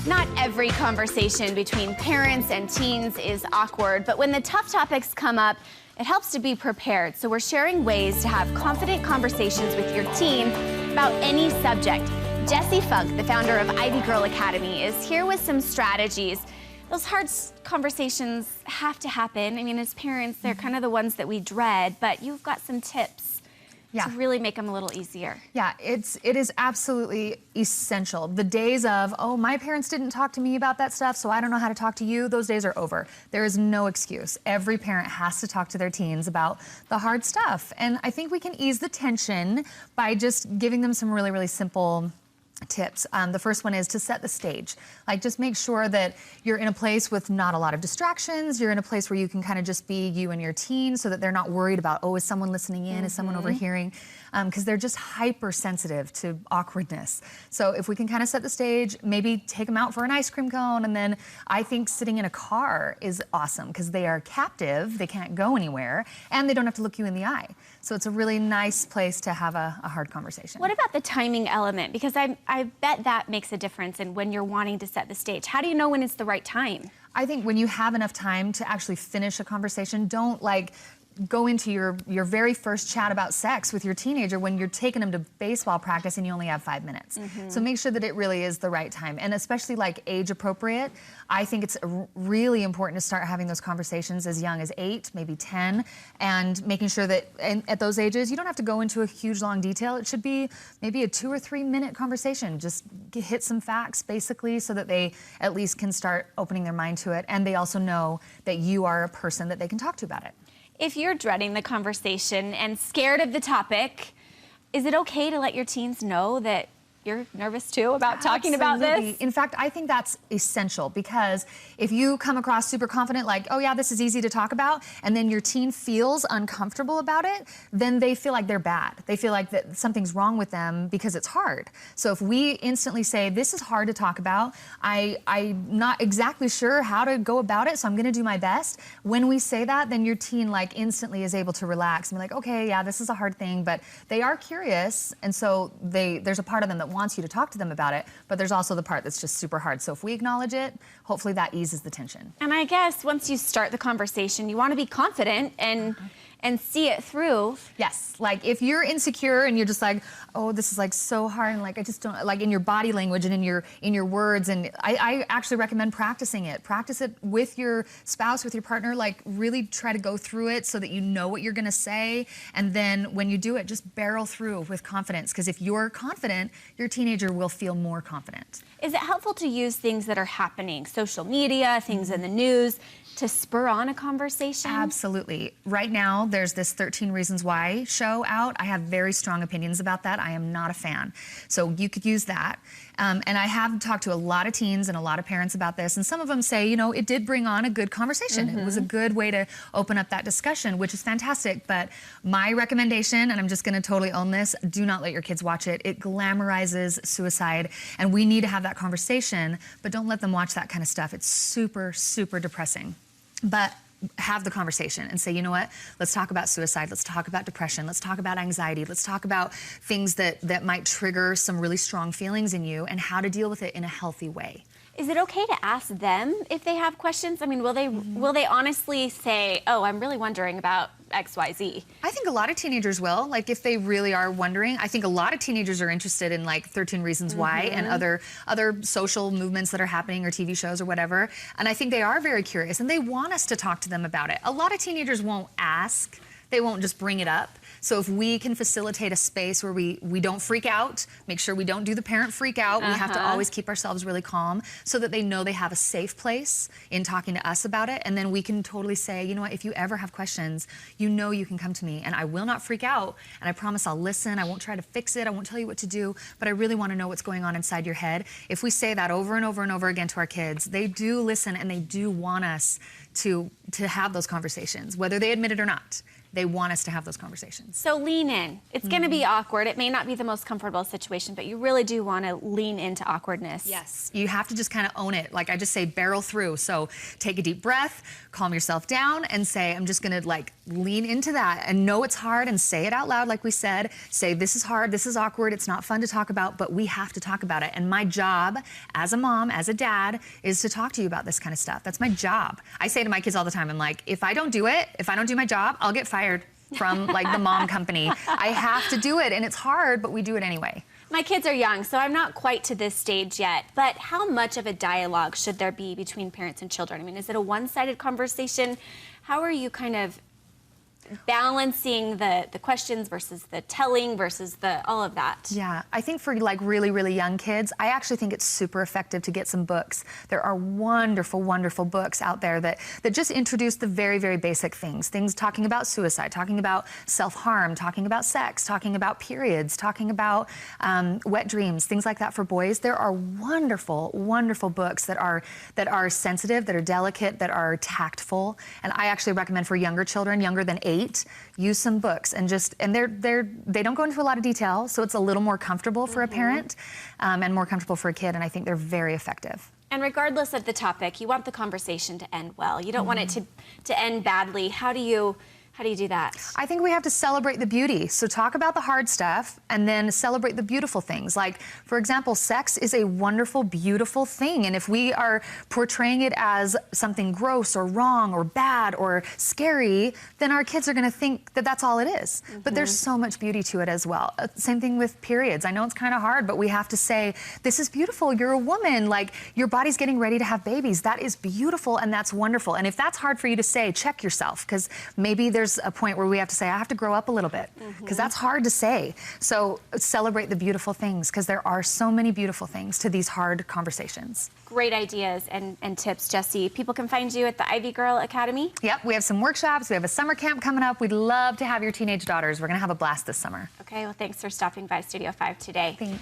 Not every conversation between parents and teens is awkward, but when the tough topics come up, it helps to be prepared. So we're sharing ways to have confident conversations with your teen about any subject. Jessie Funk, the founder of Ivy Girl Academy, is here with some strategies. Those hard conversations have to happen. I mean, as parents, they're kind of the ones that we dread, but you've got some tips to really make them a little easier. Yeah, it is absolutely essential. The days of, oh, my parents didn't talk to me about that stuff, so I don't know how to talk to you, those days are over. There is no excuse. Every parent has to talk to their teens about the hard stuff. And I think we can ease the tension by just giving them some really, really simple tips. The first one is to set the stage. Like, just make sure that you're in a place with not a lot of distractions. You're in a place where you can kind of just be you and your teen so that they're not worried about, oh, is someone listening in? Is someone overhearing? Because they're just hypersensitive to awkwardness. So if we can kind of set the stage, maybe take them out for an ice cream cone, and then I think sitting in a car is awesome because they are captive, they can't go anywhere, and they don't have to look you in the eye. So it's a really nice place to have a hard conversation. What about the timing element? Because I bet that makes a difference in when you're wanting to set the stage. How do you know when it's the right time? I think when you have enough time to actually finish a conversation, don't like go into your very first chat about sex with your teenager when you're taking them to baseball practice and you only have 5 minutes. So make sure that it really is the right time, and especially like age appropriate. I think it's really important to start having those conversations as young as 8, maybe 10, and making sure that at those ages you don't have to go into a huge long detail. It should be maybe a 2 or 3 minute conversation. Just hit some facts basically so that they at least can start opening their mind to it, and they also know that you are a person that they can talk to about it. If you're dreading the conversation and scared of the topic, is it okay to let your teens know that you're nervous too about talking about this? In fact, I think that's essential, because if you come across super confident, like, oh yeah, this is easy to talk about, and then your teen feels uncomfortable about it, then they feel like they're bad. They feel like that something's wrong with them because it's hard. So if we instantly say, this is hard to talk about, I'm not exactly sure how to go about it, so I'm gonna do my best. When we say that, then your teen like instantly is able to relax and be like, okay, yeah, this is a hard thing, but they are curious, and so there's a part of them that wants you to talk to them about it, but there's also the part that's just super hard. So if we acknowledge it, hopefully that eases the tension. And I guess once you start the conversation, you want to be confident and see it through. Yes, like if you're insecure and you're just like, oh, this is like so hard, and like I just don't, like in your body language and in your words, and I actually recommend practicing it. Practice it with your spouse, with your partner, like really try to go through it so that you know what you're gonna say, and then when you do it, just barrel through with confidence, because if you're confident, your teenager will feel more confident. Is it helpful to use things that are happening, social media, things in the news, to spur on a conversation? Absolutely. Right now, there's this 13 Reasons Why show out. I have very strong opinions about that. I am not a fan. So you could use that. And I have talked to a lot of teens and a lot of parents about this, and some of them say, you know, it did bring on a good conversation. It was a good way to open up that discussion, which is fantastic. But my recommendation, and I'm just gonna totally own this, do not let your kids watch it. It glamorizes suicide, and we need to have that conversation, but don't let them watch that kind of stuff. It's super, super depressing. But have the conversation and say, you know what, let's talk about suicide, let's talk about depression, let's talk about anxiety, let's talk about things that might trigger some really strong feelings in you and how to deal with it in a healthy way. Is it okay to ask them if they have questions? I mean, will they honestly say, oh, I'm really wondering about XYZ? I think a lot of teenagers will, like if they really are wondering. I think a lot of teenagers are interested in like 13 Reasons Why and other social movements that are happening, or TV shows or whatever. And I think they are very curious and they want us to talk to them about it. A lot of teenagers won't ask. They won't just bring it up. So if we can facilitate a space where we don't freak out, make sure we don't do the parent freak out, we have to always keep ourselves really calm so that they know they have a safe place in talking to us about it. And then we can totally say, you know what, if you ever have questions, you know you can come to me and I will not freak out, and I promise I'll listen. I won't try to fix it. I won't tell you what to do, but I really want to know what's going on inside your head. If we say that over and over and over again to our kids, they do listen and they do want us to have those conversations, whether they admit it or not. they want us to have those conversations. So lean in. It's going to be awkward. It may not be the most comfortable situation, but you really do want to lean into awkwardness. Yes, you have to just kind of own it. Like I just say, barrel through. So take a deep breath, calm yourself down, and say, I'm just going to like lean into that and know it's hard and say it out loud, like we said. Say, this is hard, this is awkward, it's not fun to talk about, but we have to talk about it. And my job as a mom, as a dad, is to talk to you about this kind of stuff. That's my job. I say to my kids all the time, I'm like, if I don't do it, if I don't do my job, I'll get fired from like the mom company. I have to do it, and it's hard, but we do it anyway. My kids are young, so I'm not quite to this stage yet, but how much of a dialogue should there be between parents and children? I mean, is it a one-sided conversation? How are you kind of balancing the questions versus the telling versus all of that? Yeah, I think for like really, really young kids, I actually think it's super effective to get some books. There are wonderful, wonderful books out there that just introduce the very, very basic things talking about suicide, talking about self-harm, talking about sex, talking about periods, talking about wet dreams, things like that for boys. There are wonderful, wonderful books that are sensitive, that are delicate, that are tactful. And I actually recommend for younger children, younger than 8, use some books and they don't go into a lot of detail, so it's a little more comfortable for a parent and more comfortable for a kid, and I think they're very effective. And regardless of the topic, you want the conversation to end well. You don't want it to end badly. How do you do that? I think we have to celebrate the beauty. So talk about the hard stuff and then celebrate the beautiful things. Like, for example, sex is a wonderful, beautiful thing. And if we are portraying it as something gross or wrong or bad or scary, then our kids are going to think that that's all it is. But there's so much beauty to it as well. Same thing with periods. I know it's kind of hard, but we have to say, this is beautiful. You're a woman. Like, your body's getting ready to have babies. That is beautiful and that's wonderful. And if that's hard for you to say, check yourself, because maybe there's a point where we have to say, I have to grow up a little bit, because that's hard to say. So celebrate the beautiful things, because there are so many beautiful things to these hard conversations. Great ideas and tips, Jessie. People can find you at the Ivy Girl Academy. Yep, we have some workshops. We have a summer camp coming up. We'd love to have your teenage daughters. We're going to have a blast this summer. Okay, well, thanks for stopping by Studio 5 today. Thanks.